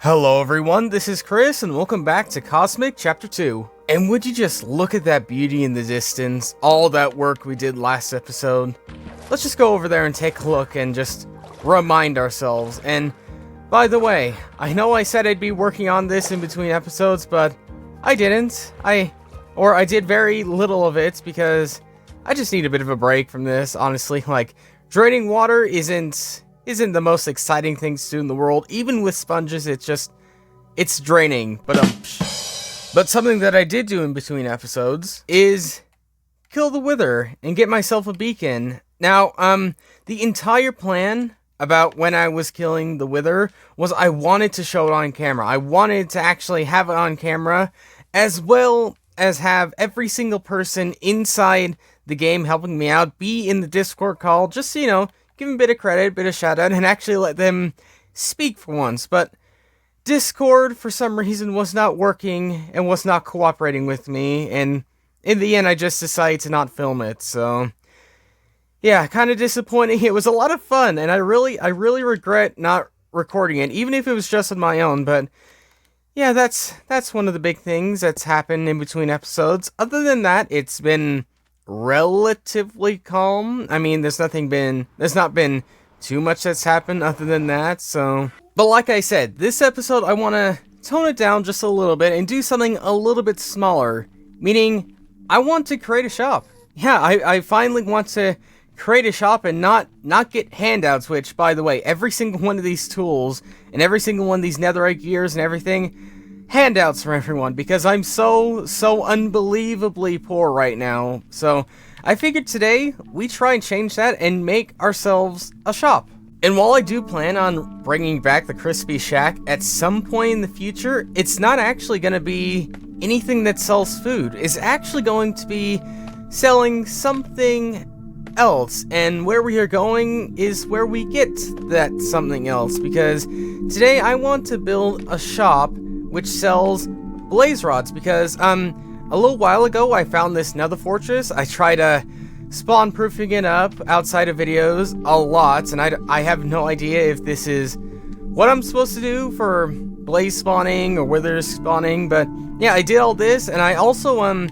Hello everyone, this is Chris, and welcome back to Cosmic Chapter 2. And would you just look at that beauty in the distance, all that work we did last episode? Let's just go over there and take a look and just remind ourselves. And by the way, I know I said I'd be working on this in between episodes, but I didn't. I did very little of it because I just need a bit of a break from this, honestly. Like, draining water isn't the most exciting thing to do in the world. Even with sponges, it's draining. But something that I did do in between episodes is kill the Wither and get myself a beacon. Now, the entire plan about when I was killing the Wither was I wanted to show it on camera. I wanted to actually have it on camera, as well as have every single person inside the game helping me out be in the Discord call, just so, you know, give them a bit of credit, a bit of shout out, and actually let them speak for once. But Discord, for some reason, was not working and was not cooperating with me, and in the end, I just decided to not film it. So, yeah, kind of disappointing. It was a lot of fun, and I really regret not recording it, even if it was just on my own. But yeah, that's one of the big things that's happened in between episodes. Other than that, it's been relatively calm. I mean, there's not been too much that's happened other than that, so. But like I said, this episode I want to tone it down just a little bit and do something a little bit smaller, meaning I want to create a shop. Yeah, I finally want to create a shop and not get handouts, which, by the way, every single one of these tools and every single one of these netherite gears and everything, handouts from everyone, because I'm so unbelievably poor right now. So I figured today we try and change that and make ourselves a shop. And while I do plan on bringing back the Crispy Shack at some point in the future, it's not actually going to be anything that sells food. It's actually going to be selling something else, and where we are going is where we get that something else, because today I want to build a shop which sells blaze rods, because a little while ago I found this nether fortress. I tried spawn proofing it up outside of videos a lot, and I have no idea if this is what I'm supposed to do for blaze spawning or wither spawning, but yeah, I did all this, and I also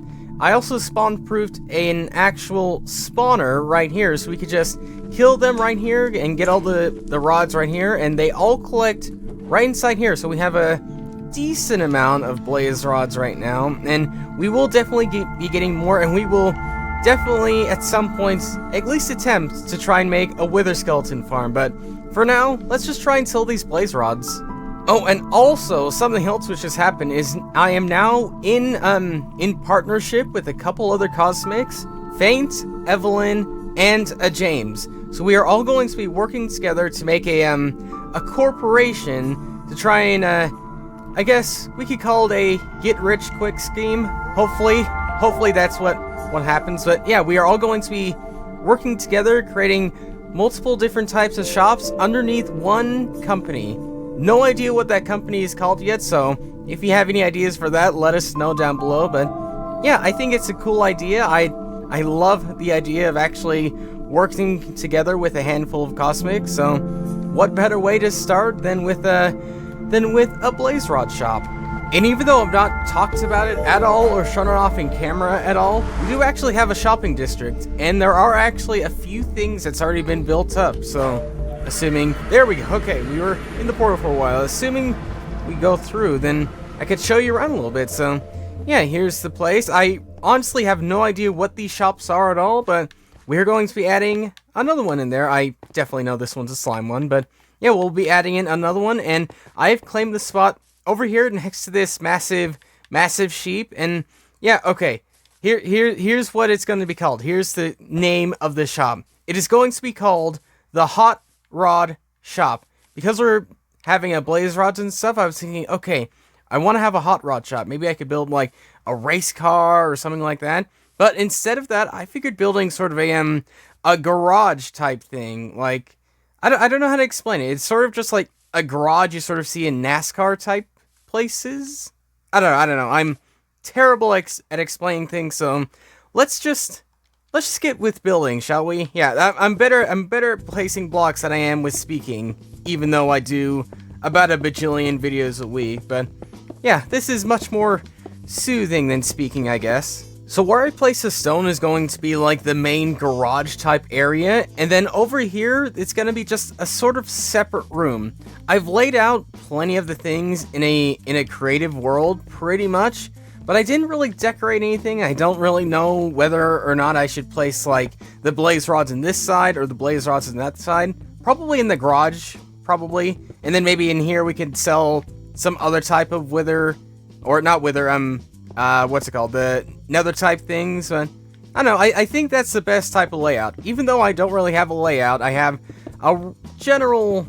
spawn proofed an actual spawner right here, so we could just kill them right here and get all the rods right here, and they all collect right inside here, so we have a decent amount of blaze rods right now, and we will definitely be getting more, and we will definitely at some points at least attempt to try and make a wither skeleton farm. But for now, let's just try and sell these blaze rods. Oh, and also something else which has happened is I am now in partnership with a couple other cosmics, Faint, Evelyn, and a James. So we are all going to be working together to make a corporation to try and I guess we could call it a get-rich-quick scheme. Hopefully that's what happens. But yeah, we are all going to be working together, creating multiple different types of shops underneath one company. No idea what that company is called yet, so if you have any ideas for that, let us know down below. But yeah, I think it's a cool idea. I love the idea of actually working together with a handful of cosmics. So what better way to start than with a blaze rod shop? And even though I've not talked about it at all or shown it off in camera at all, we do actually have a shopping district, and there are actually a few things that's already been built up. So assuming, there we go, okay, we were in the portal for a while. Assuming we go through, then I could show you around a little bit. So yeah, here's the place. I honestly have no idea what these shops are at all, but we're going to be adding another one in there. I definitely know this one's a slime one, but yeah, we'll be adding in another one, and I've claimed the spot over here next to this massive sheep. And yeah, okay, here's what it's going to be called. Here's the name of the shop. It is going to be called the Hot Rod Shop. Because we're having a blaze rods and stuff, I was thinking, okay, I want to have a hot rod shop. Maybe I could build like a race car or something like that. But instead of that, I figured building sort of a garage type thing. Like, I don't know how to explain it. It's sort of just like a garage you sort of see in NASCAR type places. I don't know. I'm terrible at explaining things, so let's just get with building, shall we? Yeah, I'm better at placing blocks than I am with speaking, even though I do about a bajillion videos a week, but yeah, this is much more soothing than speaking, I guess. So where I place the stone is going to be like the main garage type area, and then over here, it's going to be just a sort of separate room. I've laid out plenty of the things in a creative world, pretty much, but I didn't really decorate anything. I don't really know whether or not I should place like the blaze rods in this side or the blaze rods in that side. Probably in the garage, probably. And then maybe in here we could sell some other type of wither, or not wither, what's it called? The nether type things. I don't know, I think that's the best type of layout. Even though I don't really have a layout, I have a general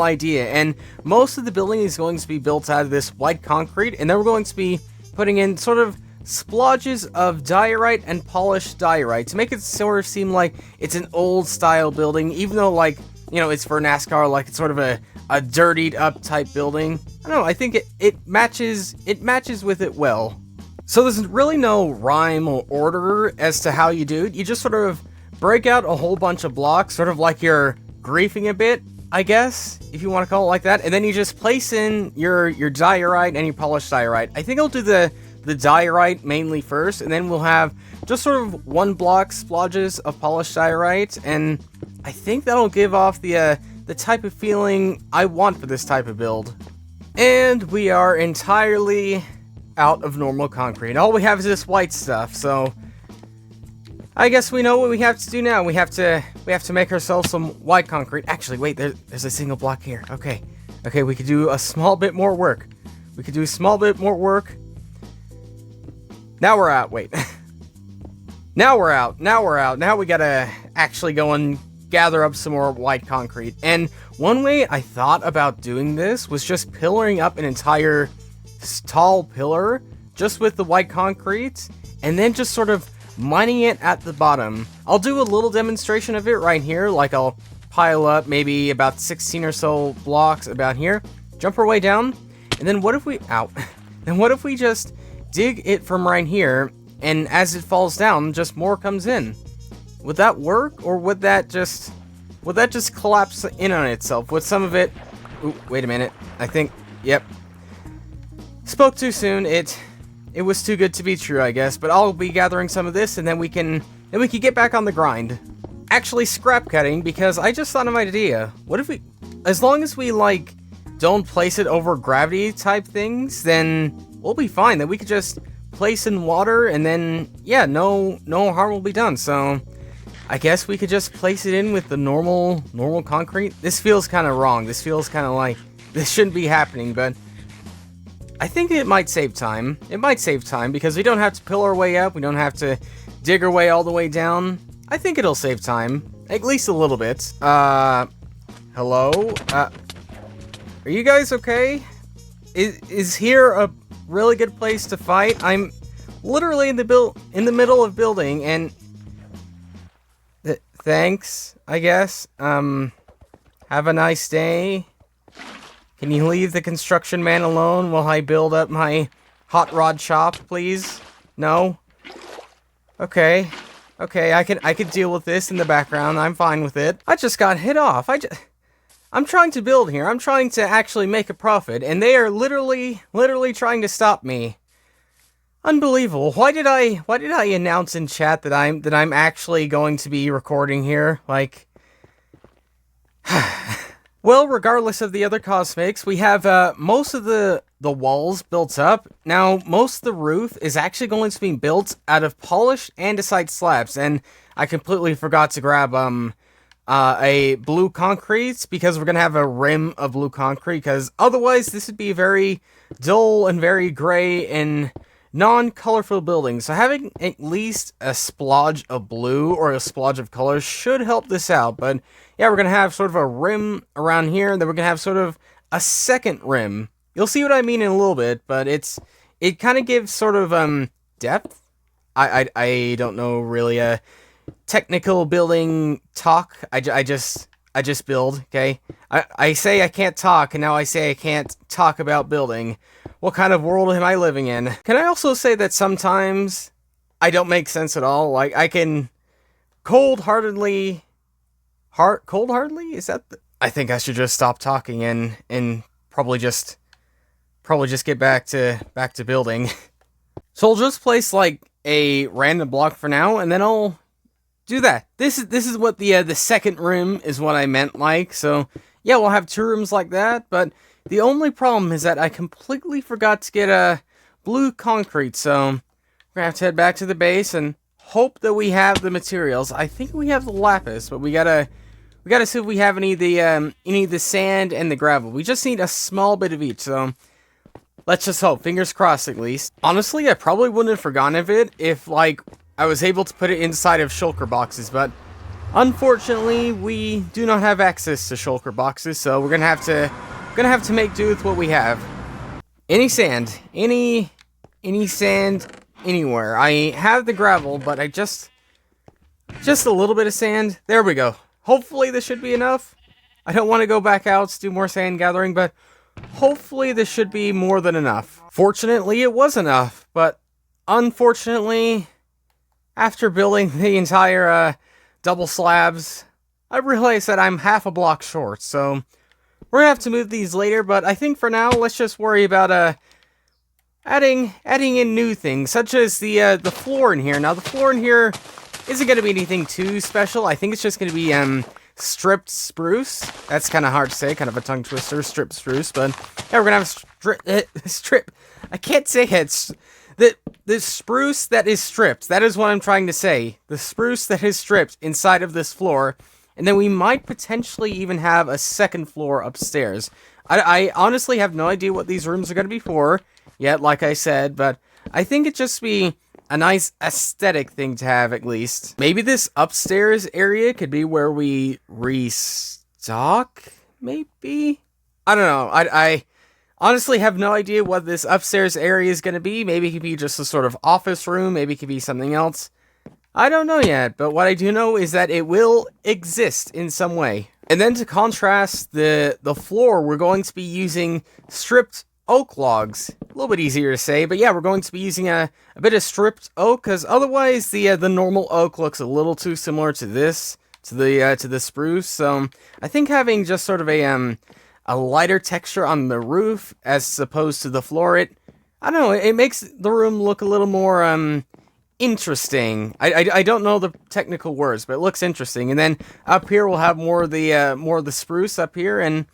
idea. And most of the building is going to be built out of this white concrete, and then we're going to be putting in sort of splodges of diorite and polished diorite to make it sort of seem like it's an old style building, even though, like, you know, it's for NASCAR, like it's sort of a dirtied up type building. I don't know, I think it matches with it well. So there's really no rhyme or order as to how you do it. You just sort of break out a whole bunch of blocks, sort of like you're griefing a bit, I guess, if you want to call it like that, and then you just place in your diorite and your polished diorite. I think I'll do the diorite mainly first, and then we'll have just sort of one block splodges of polished diorite, and I think that'll give off the type of feeling I want for this type of build. And we are entirely out of normal concrete. All we have is this white stuff, so I guess we know what we have to do now. We have to make ourselves some white concrete. Actually, wait, there's a single block here. Okay, we could do a small bit more work. Now we're out. Wait. Now we're out. Now we gotta actually go and gather up some more white concrete. And one way I thought about doing this was just pillaring up an entire tall pillar just with the white concrete, and then just sort of mining it at the bottom. I'll do a little demonstration of it right here. Like, I'll pile up maybe about 16 or so blocks about here, jump our way down, and then what if we then what if we just dig it from right here, and as it falls down, just more comes in? Would that work, or would that just collapse in on itself? Would some of it... Ooh, wait a minute. I think... Yep. Spoke too soon. It was too good to be true, I guess. But I'll be gathering some of this, and then we can get back on the grind. Actually, scrap cutting, because I just thought of an idea. What if we... As long as we, like, don't place it over gravity type things, then we'll be fine. Then we could just place in water, and then, yeah, no harm will be done. So I guess we could just place it in with the normal concrete. This feels kind of wrong. This feels kind of like this shouldn't be happening, but I think it might save time. It might save time because we don't have to pill our way up. We don't have to dig our way all the way down. I think it'll save time, at least a little bit. Hello? Are you guys okay? Is here a really good place to fight? I'm literally in the middle of building, and thanks, I guess. Have a nice day. Can you leave the construction man alone while I build up my hot rod shop, please? No? Okay, I can deal with this in the background. I'm fine with it. I just got hit off. I'm trying to build here. I'm trying to actually make a profit, and they are literally trying to stop me. Unbelievable. Why did I announce in chat that I'm actually going to be recording here? Like, well, regardless of the other cosmics, we have most of the walls built up. Now, most of the roof is actually going to be built out of polished andesite slabs, and I completely forgot to grab a blue concrete, because we're gonna have a rim of blue concrete, because otherwise this would be very dull and very gray and non-colorful building. So having at least a splodge of blue or a splodge of color should help this out. But yeah, we're gonna have sort of a rim around here, and then we're gonna have sort of a second rim. You'll see what I mean in a little bit, but it kind of gives sort of depth. I don't know really technical building talk. I just build, okay? I say I can't talk, and now I say I can't talk about building. What kind of world am I living in? Can I also say that sometimes I don't make sense at all? Like, I can cold-heartedly... Cold-heartedly? Is that I think I should just stop talking and probably just get back to building. So I'll just place like a random block for now, and then I'll do that. This is what the second room is what I meant like. So yeah, we'll have 2 rooms like that, but the only problem is that I completely forgot to get a blue concrete, so we're gonna have to head back to the base and hope that we have the materials. I think we have the lapis, but we gotta see if we have any of the sand and the gravel. We just need a small bit of each, so let's just hope. Fingers crossed, at least. Honestly, I probably wouldn't have forgotten of it if, like, I was able to put it inside of shulker boxes, but unfortunately, we do not have access to shulker boxes, so we're gonna have to make do with what we have. Any sand, any sand anywhere. I have the gravel, but I just a little bit of sand. There we go. Hopefully this should be enough. I don't want to go back out to do more sand gathering, but hopefully this should be more than enough. Fortunately, it was enough, but unfortunately, after building the entire double slabs, I realized that I'm half a block short, so we're gonna have to move these later, but I think for now, let's just worry about adding in new things, such as the floor in here. Now, the floor in here isn't gonna be anything too special. I think it's just gonna be stripped spruce. That's kind of hard to say, kind of a tongue twister, stripped spruce, but yeah, we're gonna have strip. I can't say it. The spruce that is stripped. That is what I'm trying to say. The spruce that is stripped inside of this floor. And then we might potentially even have a second floor upstairs. I honestly have no idea what these rooms are going to be for yet, like I said, but I think it'd just be a nice aesthetic thing to have, at least. Maybe this upstairs area could be where we restock, maybe? I don't know. I honestly have no idea what this upstairs area is going to be. Maybe it could be just a sort of office room. Maybe it could be something else. I don't know yet, but what I do know is that it will exist in some way. And then to contrast the floor, we're going to be using stripped oak logs. A little bit easier to say, but yeah, we're going to be using a bit of stripped oak, because otherwise the normal oak looks a little too similar to this, to the spruce. So I think having just sort of a lighter texture on the roof as opposed to the floor, I don't know, it makes the room look a little more interesting. I don't know the technical words, but it looks interesting. And then up here we'll have more of the spruce up here, and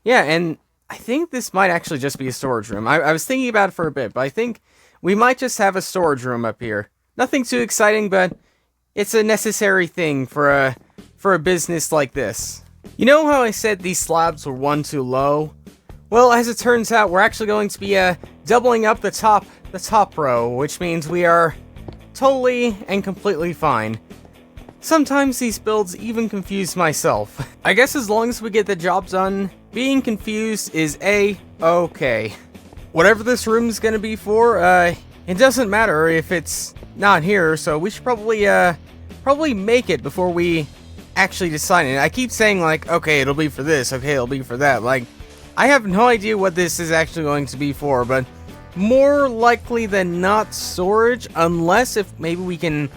yeah, and I think this might actually just be a storage room. I was thinking about it for a bit, but I think we might just have a storage room up here. Nothing too exciting, but it's a necessary thing for a business like this. You know how I said these slabs were one too low? Well, as it turns out, we're actually going to be doubling up the top row, which means we are totally and completely fine. Sometimes these builds even confuse myself. I guess as long as we get the job done, being confused is A-okay. Whatever this room is gonna be for, it doesn't matter if it's not here, so we should probably make it before we actually decide it. I keep saying, like, okay, it'll be for this, okay, it'll be for that. Like, I have no idea what this is actually going to be for, but more likely than not storage, unless if maybe we can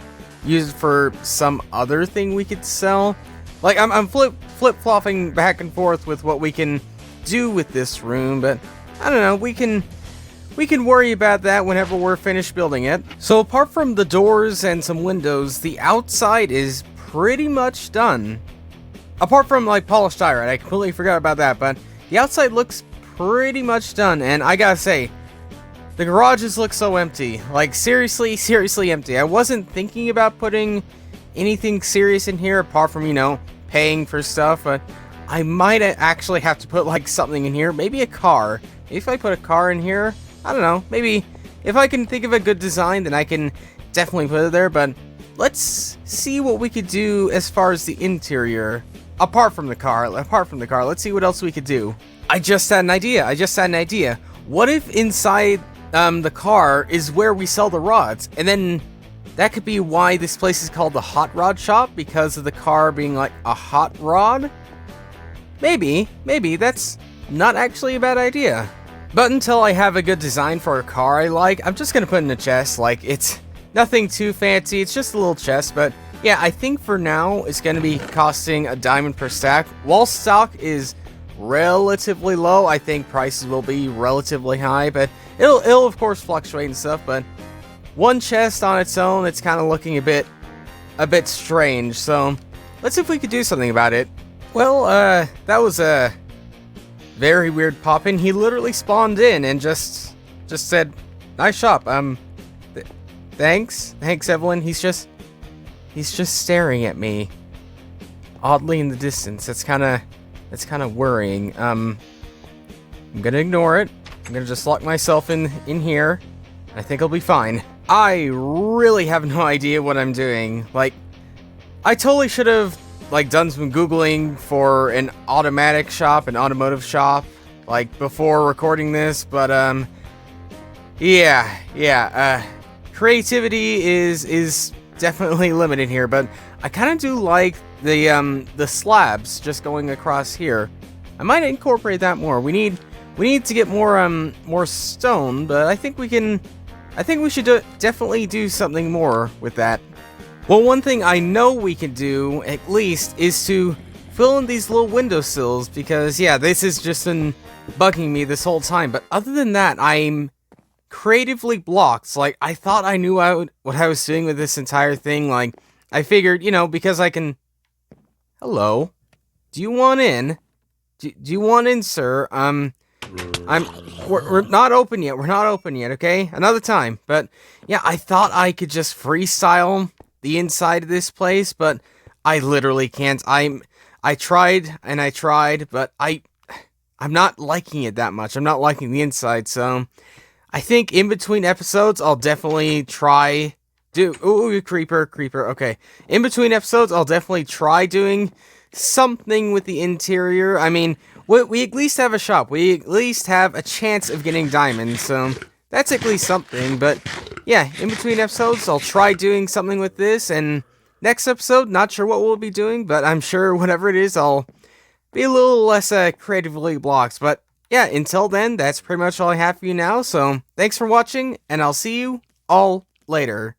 use it for some other thing we could sell. Like, I'm flip-flopping back and forth with what we can do with this room, but I don't know, we can worry about that whenever we're finished building it. So apart from the doors and some windows, the outside is pretty much done. Apart from, like, polished iron, I completely forgot about that, but the outside looks pretty much done, and I gotta say, the garages look so empty. Like, seriously empty. I wasn't thinking about putting anything serious in here apart from, you know, paying for stuff, but I might actually have to put, like, something in here. Maybe a car. If I put a car in here, I don't know. Maybe if I can think of a good design, then I can definitely put it there, but let's see what we could do as far as the interior. Apart from the car, let's see what else we could do. I just had an idea. What if inside the car is where we sell the rods, and then that could be why this place is called the Hot Rod Shop, because of the car being like a hot rod? Maybe, that's not actually a bad idea. But until I have a good design for a car I like, I'm just gonna put it in a chest. Like, it's nothing too fancy, it's just a little chest, but Yeah, I think for now it's going to be costing a diamond per stack. While stock is relatively low, I think prices will be relatively high, but it'll of course fluctuate and stuff. But one chest on its own, it's kind of looking a bit strange. So let's see if we could do something about it. Well, that was a very weird pop-in. He literally spawned in and just said, "Nice shop." Thanks, Evelyn. He's just staring at me, oddly in the distance. That's kind of worrying. I'm gonna ignore it. I'm gonna just lock myself in here. I think I'll be fine. I really have no idea what I'm doing. Like, I totally should have done some Googling for an automatic shop, an automotive shop, before recording this. But yeah. Creativity is definitely limited here, but I kind of do like the slabs just going across here. I might incorporate that more. We need to get more stone, but I think we should definitely do something more with that. Well, one thing I know we can do at least is to fill in these little windowsills, because yeah, this has just been bugging me this whole time. But other than that, I'm creatively blocked. I thought I knew what I was doing with this entire thing. I figured, because I can... Hello? Do you want in? Do you want in, sir? We're not open yet. We're not open yet, okay? Another time. But, yeah, I thought I could just freestyle the inside of this place, but I literally can't. I tried, and I tried, but I'm not liking it that much. I'm not liking the inside, so... I think in between episodes, I'll definitely try ooh, creeper, okay. In between episodes, I'll definitely try doing something with the interior. I mean, we at least have a shop. We at least have a chance of getting diamonds, so that's at least something. But yeah, in between episodes, I'll try doing something with this, and next episode, not sure what we'll be doing, but I'm sure whatever it is, I'll be a little less creatively blocked. But yeah, until then, that's pretty much all I have for you now, so thanks for watching, and I'll see you all later.